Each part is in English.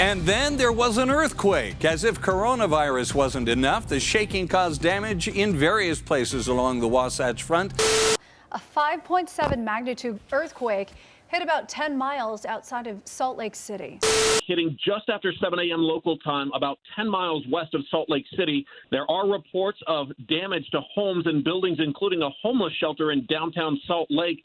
And then there was an earthquake. As if coronavirus wasn't enough, the shaking caused damage in various places along the Wasatch Front. A 5.7 magnitude earthquake hit about 10 miles outside of Salt Lake City. Hitting just after 7 a.m. local time, about 10 miles west of Salt Lake City. There are reports of damage to homes and buildings, including a homeless shelter in downtown Salt Lake.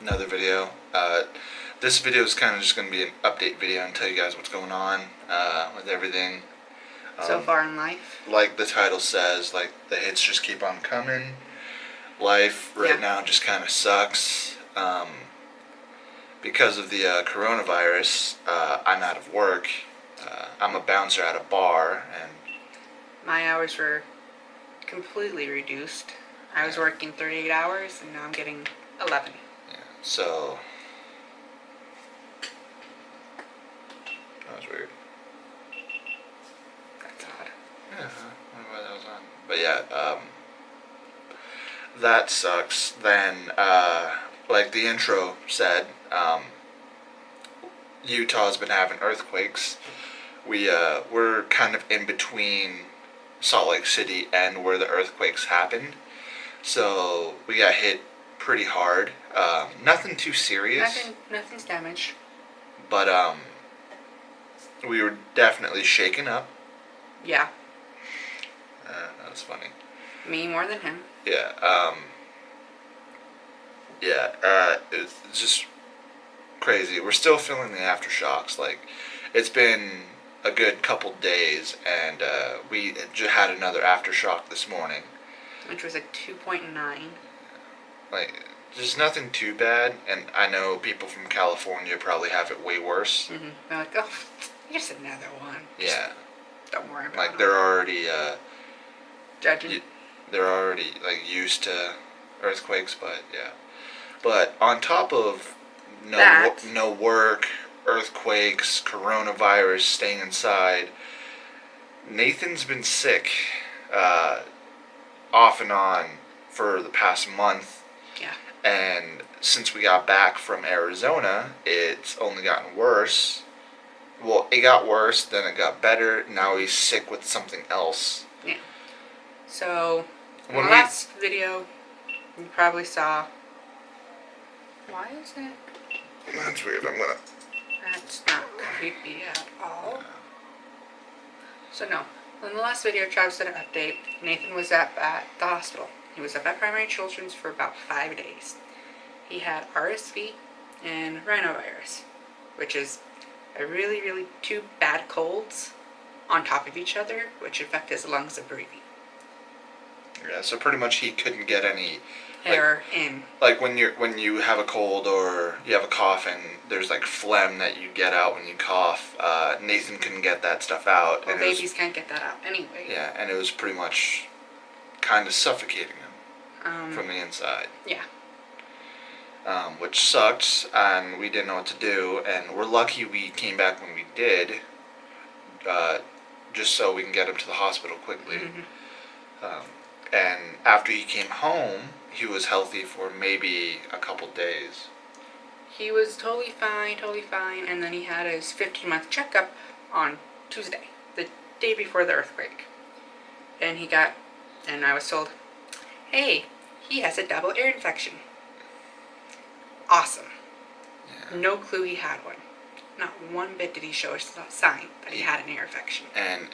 Another video. This video is kind of just going to be an update video and tell you guys what's going on with everything. So far in life? Like the title says, like the hits just keep on coming. Life right now just kind of sucks. Because of the coronavirus, I'm out of work. I'm a bouncer at a bar, and my hours were completely reduced. I was working 38 hours, and now I'm getting 11. So that was weird. That's odd. Yeah, I don't know why that was on. But yeah, that sucks. Then, like the intro said, Utah's been having earthquakes. We're kind of in between Salt Lake City and where the earthquakes happened. So we got hit pretty hard. Nothing too serious. Nothing's damaged. But we were definitely shaken up. Yeah. That was funny. Me more than him. Yeah. It's just crazy. We're still feeling the aftershocks. Like, it's been a good couple days, and we had another aftershock this morning, which was a 2.9. Like, there's nothing too bad, and I know people from California probably have it way worse. Mm-hmm. They're like, oh, here's another one. Yeah. Don't worry about it. Like, they're already judging. They're already like used to earthquakes, but yeah. But on top of no work, earthquakes, coronavirus, staying inside, Nathan's been sick off and on for the past month. Yeah. And since we got back from Arizona, it's only gotten worse. Well, it got worse, then it got better. Now he's sick with something else. Yeah. So, in the last video, you probably saw... Why is it? That's weird. That's not creepy at all. So, no. In the last video, Travis did an update. Nathan was up at the hospital. He was up at Primary Children's for about 5 days. He had RSV and rhinovirus, which is a really, really two bad colds on top of each other, which affect his lungs and breathing. Yeah, so pretty much he couldn't get any air in. Like when you have a cold or you have a cough and there's like phlegm that you get out when you cough, Nathan couldn't get that stuff out. Well, babies can't get that out anyway. Yeah, and it was pretty much kind of suffocating him from the inside. Yeah. Which sucked, and we didn't know what to do, and we're lucky we came back when we did, just so we can get him to the hospital quickly. Mm-hmm. And after he came home, he was healthy for maybe a couple days. He was totally fine, and then he had his 15-month checkup on Tuesday, the day before the earthquake. And I was told, hey, he has a double ear infection. Awesome. Yeah. No clue he had one. Not one bit did he show a sign that he had an ear infection. And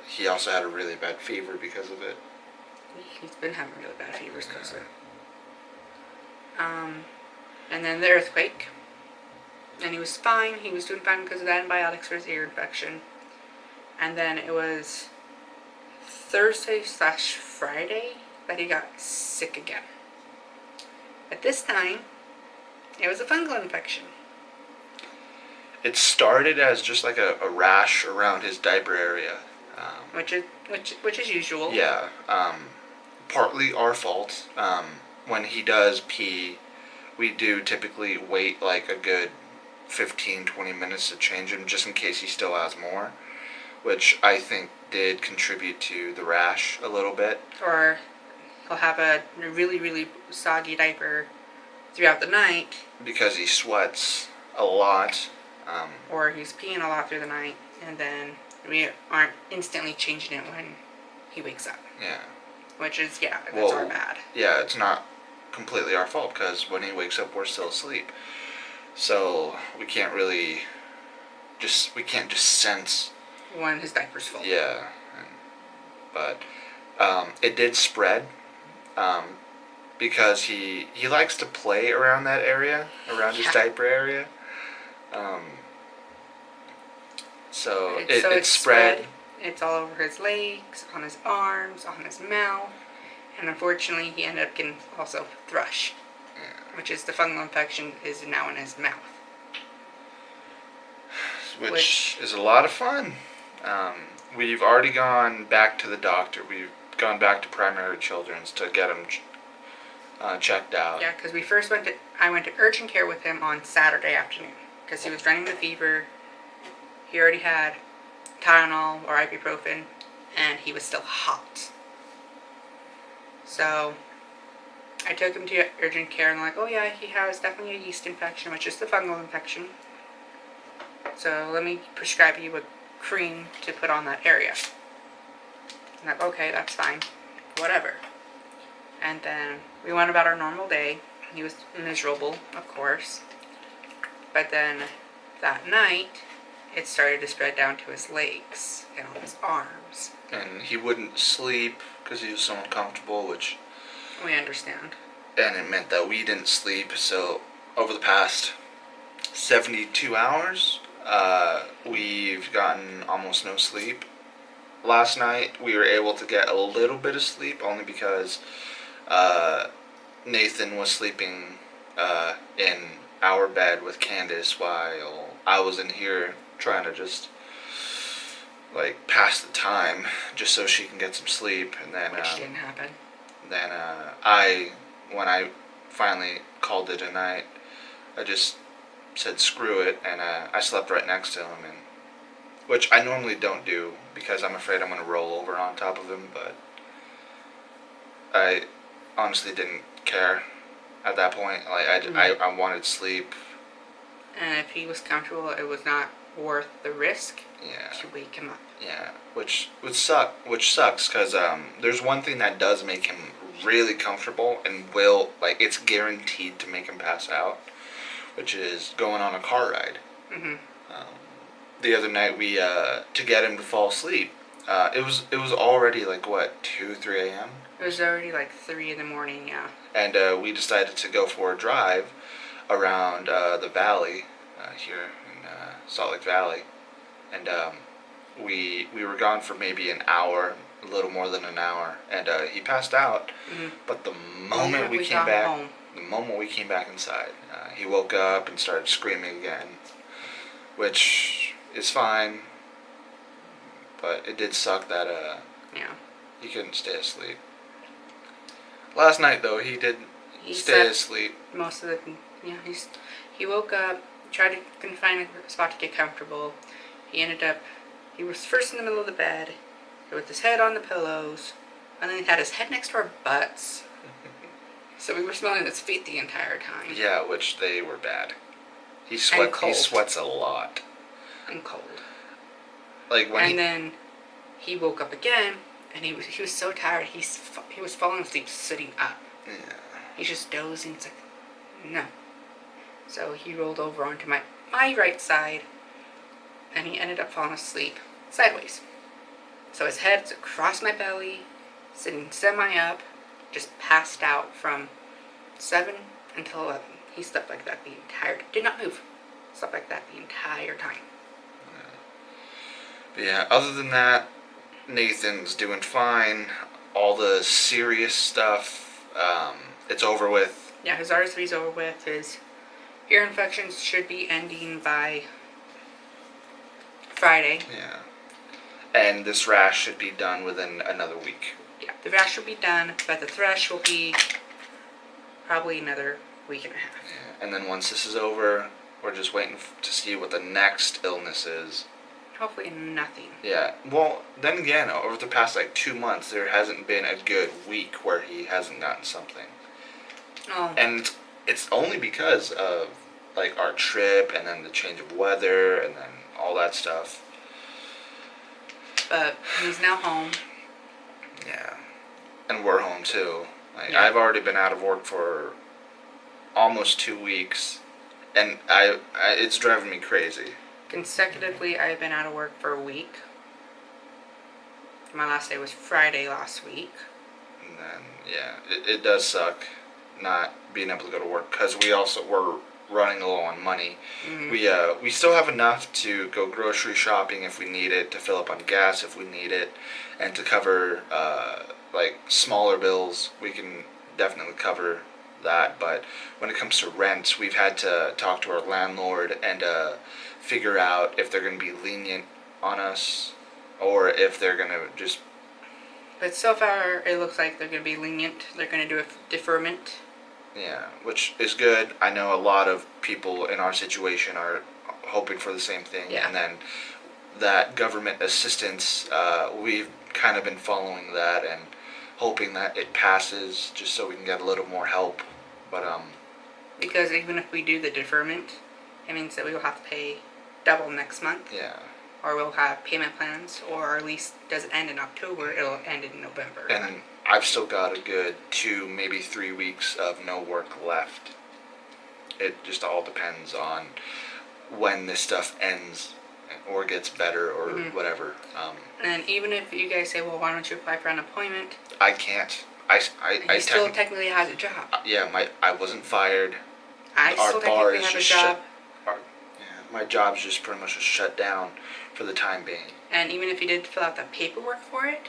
he also had a really bad fever because of it. He's been having really bad fevers because of it. And then the earthquake. And he was fine. He was doing fine because of the antibiotics for his ear infection. And then it was Thursday/Friday that he got sick again. At this time, it was a fungal infection. It started as just like a rash around his diaper area. Which is usual. Yeah. Partly our fault. when he does pee, we do typically wait like a good 15-20 minutes to change him just in case he still has more, which I think did contribute to the rash a little bit. Or he'll have a really, really soggy diaper throughout the night. Because he sweats a lot. Or he's peeing a lot through the night, and then we aren't instantly changing it when he wakes up. Yeah. Which is, that's Well, our bad. Yeah, it's not completely our fault because when he wakes up, we're still asleep. So we can't just sense. When his diaper's full. Yeah. But it did spread because he likes to play around that area, around his diaper area. So it spread. It's all over his legs, on his arms, on his mouth, and unfortunately he ended up getting also thrush, which is the fungal infection is now in his mouth. Which is a lot of fun. We've already gone back to the doctor. We've gone back to Primary Children's to get him checked out. Yeah, because I went to urgent care with him on Saturday afternoon because he was running the fever. He already had Tylenol or ibuprofen, and he was still hot. So I took him to urgent care, and they're like, oh yeah, he has definitely a yeast infection, which is the fungal infection. So let me prescribe you a cream to put on that area. I'm like, okay, that's fine, whatever. And then we went about our normal day. He was miserable, of course. But then that night, it started to spread down to his legs and on his arms. And he wouldn't sleep because he was so uncomfortable, which... We understand. And it meant that we didn't sleep, so over the past 72 hours, we've gotten almost no sleep. Last night, we were able to get a little bit of sleep, only because Nathan was sleeping in our bed with Candace while I was in here trying to just like pass the time just so she can get some sleep. And then Which didn't happen. Then when I finally called it a night, I just said screw it, and I slept right next to him, and which I normally don't do because I'm afraid I'm gonna roll over on top of him, but I honestly didn't care at that point. Like I wanted sleep. And if he was comfortable, it was not worth the risk Yeah. to wake him up. Yeah, which sucks because there's one thing that does make him really comfortable and it's guaranteed to make him pass out, which is going on a car ride. Mm-hmm. The other night we to get him to fall asleep. It was already like what 2-3 a.m. It was already like 3 in the morning, yeah. And we decided to go for a drive around the valley here in Salt Lake Valley, and we were gone for maybe an hour, a little more than an hour, and he passed out. Mm-hmm. But the moment we came got back, home. the moment we came back inside, he woke up and started screaming again, which is fine. But it did suck that Yeah. he couldn't stay asleep. Last night though, he did He stay slept asleep. most of the he woke up, couldn't find a spot to get comfortable. He was first in the middle of the bed with his head on the pillows, and then he had his head next to our butts. So we were smelling his feet the entire time. Yeah, which they were bad. He cold. sweats a lot. And cold. Like when Then he woke up again, and he was so tired. He was falling asleep sitting up. Yeah. He's just dozing. It's like, no. So he rolled over onto my right side, and he ended up falling asleep sideways. So his head's across my belly, sitting semi-up, just passed out from 7 until 11. He slept like that the entire time. Did not move. Slept like that the entire time. But yeah, other than that, Nathan's doing fine. All the serious stuff, it's over with. Yeah, his RSV's over with. His ear infections should be ending by Friday. Yeah. And this rash should be done within another week. Yeah, the rash will be done, but the thrush will be probably another week and a half. Yeah. And then once this is over, we're just waiting to see what the next illness is. Hopefully nothing. Yeah. Well, then again, over the past like 2 months, there hasn't been a good week where he hasn't gotten something. Oh. And it's only because of like our trip and then the change of weather and then all that stuff. But he's now home. Yeah. And we're home too. Like, Yeah. I've already been out of work for almost 2 weeks, and I it's driving me crazy. Consecutively, I've been out of work for a week. My last day was Friday last week. And then yeah, it does suck not being able to go to work because we're running low on money. We still have enough to go grocery shopping if we need it, to fill up on gas if we need it, and to cover like smaller bills. We can definitely cover that. But when it comes to rent, we've had to talk to our landlord and figure out if they're going to be lenient on us or if they're going to just. But so far, it looks like they're going to be lenient. They're going to do a deferment. Yeah, which is good. I know a lot of people in our situation are hoping for the same thing. Yeah. And then that government assistance, we've kind of been following that and hoping that it passes just so we can get a little more help. But Because even if we do the deferment, it means that we will have to pay double next month. yeah. Or we'll have payment plans, or our lease doesn't end in October, it'll end in November. And I've still got a good 2, maybe 3 weeks of no work left. It just all depends on when this stuff ends or gets better or whatever. And even if you guys say, well, why don't you apply for unemployment? I can't. You still technically have a job. Yeah, I wasn't fired. I Our still bar technically is have a just job. My job's just pretty much just shut down for the time being. And even if you did fill out the paperwork for it,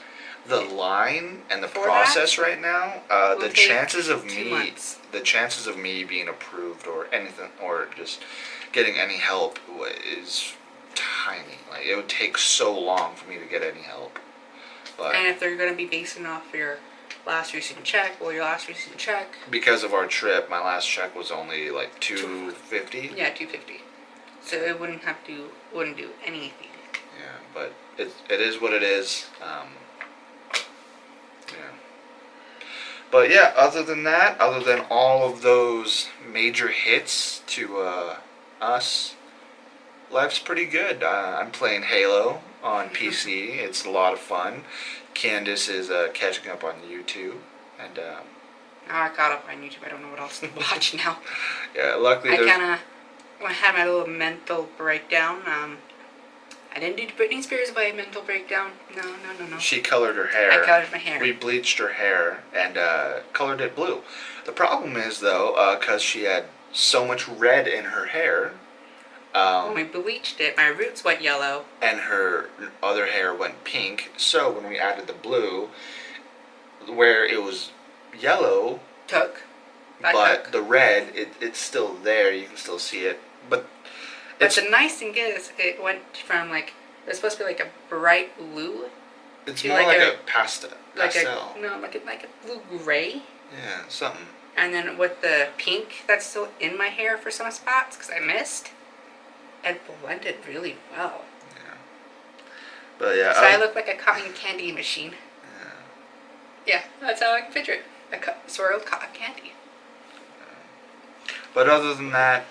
The line and the For process right now, will the take chances of 2 me, months. the chances of me being approved or anything, or just getting any help is tiny. Like it would take so long for me to get any help. But and if they're going to be basing off your last recent check, well, your last recent check, because of our trip, my last check was only like $250. yeah, $250. So it wouldn't do anything. Yeah, but it is what it is. Yeah. But yeah, other than all of those major hits to us, life's pretty good. I'm playing Halo on PC. It's a lot of fun. Candace is catching up on YouTube, and Now I caught up on YouTube. I don't know what else to watch now. yeah, luckily I there's. kind of had my little mental breakdown. I didn't do Britney Spears by mental breakdown. No. She colored her hair. I colored my hair. We bleached her hair and colored it blue. The problem is, though, because she had so much red in her hair, When we bleached it, my roots went yellow. and her other hair went pink. So when we added the blue, where it was yellow, but the red, it's still there. You can still see it. But But it's the nice thing is, it went from it was supposed to be like a bright blue, it's to more like like a- a pastel. like a blue gray. Yeah, something. And then with the pink that's still in my hair for some spots, because I missed, it blended really well. But yeah, So I look like a cotton candy machine. Yeah, that's how I can picture it. A swirled cotton candy. But other than that,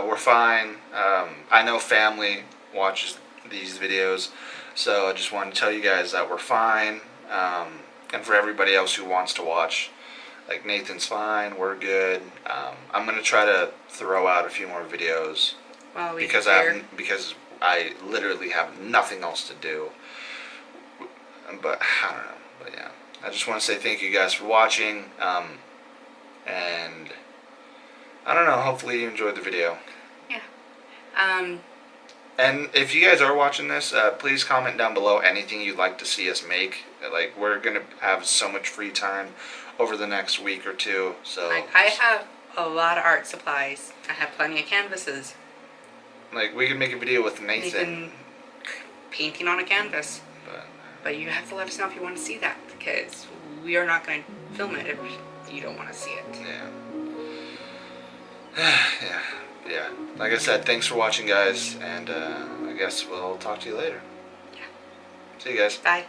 we're fine. I know family watches these videos, so I just wanted to tell you guys that we're fine. And for everybody else who wants to watch, like Nathan's fine, we're good. I'm gonna try to throw out a few more videos While we because I literally have nothing else to do. But I don't know. But yeah, I just want to say thank you guys for watching. And I don't know. Hopefully you enjoyed the video. Yeah. And if you guys are watching this, please comment down below anything you'd like to see us make. Like, we're gonna have so much free time over the next week or two. So Like, I have a lot of art supplies. I have plenty of canvases. like we could make a video with Nathan. Nathan painting on a canvas. But But you have to let us know if you want to see that, because we are not going to film it if you don't want to see it. yeah. Yeah. Like I said, thanks for watching, guys, and I guess we'll talk to you later. Yeah. See you guys. Bye.